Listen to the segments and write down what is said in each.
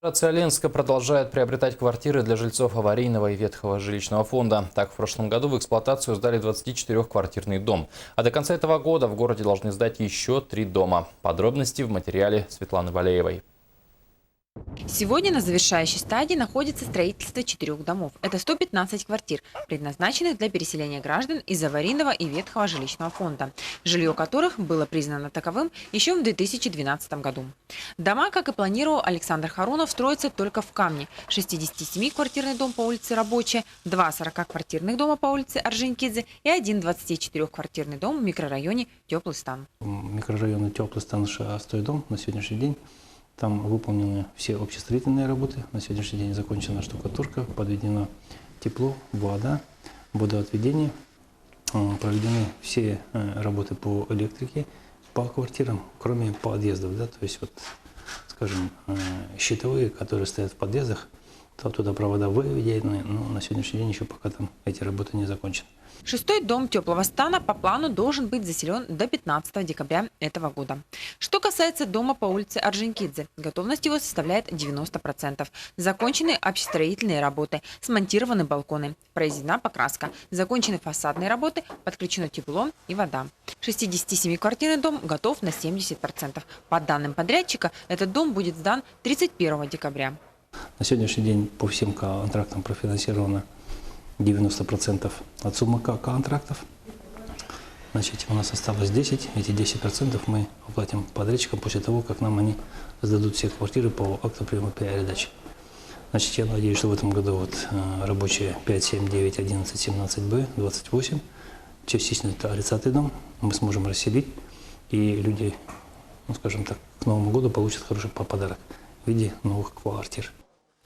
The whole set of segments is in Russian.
Администрация Ленска продолжает приобретать квартиры для жильцов аварийного и ветхого жилищного фонда. Так, в прошлом году в эксплуатацию сдали 24-квартирный дом. А до конца этого года в городе должны сдать еще 3 дома. Подробности в материале Светланы Валеевой. Сегодня на завершающей стадии находится строительство 4 домов. Это 115 квартир, предназначенных для переселения граждан из аварийного и ветхого жилищного фонда, жилье которых было признано таковым еще в 2012 году. Дома, как и планировал Александр Харунов, строятся только в камне. 67-квартирный дом по улице Рабочая, 2 40-квартирных дома по улице Орджоникидзе и 1 24-квартирный дом в микрорайоне Теплый Стан. Микрорайон Теплый Стан, 6-й дом на сегодняшний день. Там выполнены все общестроительные работы. На сегодняшний день закончена штукатурка, подведено тепло, вода, водоотведение. Проведены все работы по электрике, по квартирам, кроме подъездов. Да? То есть, вот, скажем, щитовые, которые стоят в подъездах, там туда провода выведены, но на сегодняшний день еще пока там эти работы не закончены. 6-й дом Теплого Стана по плану должен быть заселен до 15 декабря этого года. Что касается дома по улице Орджоникидзе, готовность его составляет 90%. Закончены общестроительные работы, смонтированы балконы, произведена покраска, закончены фасадные работы, подключено тепло и вода. 67-квартирный дом готов на 70%. По данным подрядчика, этот дом будет сдан 31 декабря. На сегодняшний день по всем контрактам профинансировано 90% от суммы контрактов. Значит, у нас осталось 10. Эти 10% мы оплатим подрядчикам после того, как нам они сдадут все квартиры по акту приема передачи. Значит, я надеюсь, что в этом году вот рабочие 5, 7, 9, 11, 17Б, 28, частично это 30-й дом, мы сможем расселить, и люди, ну, скажем так, к Новому году получат хороший подарок в виде новых квартир.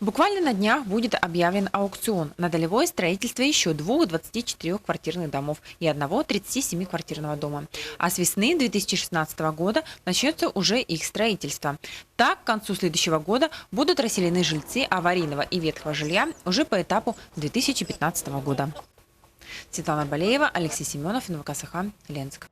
Буквально на днях будет объявлен аукцион на долевое строительство еще 2 24-квартирных домов и 1 37-квартирного дома. А с весны 2016 года начнется уже их строительство. Так, к концу следующего года будут расселены жильцы аварийного и ветхого жилья уже по этапу 2015 года. Светлана Валеева, Алексей Семенов, НВК Саха, Ленск.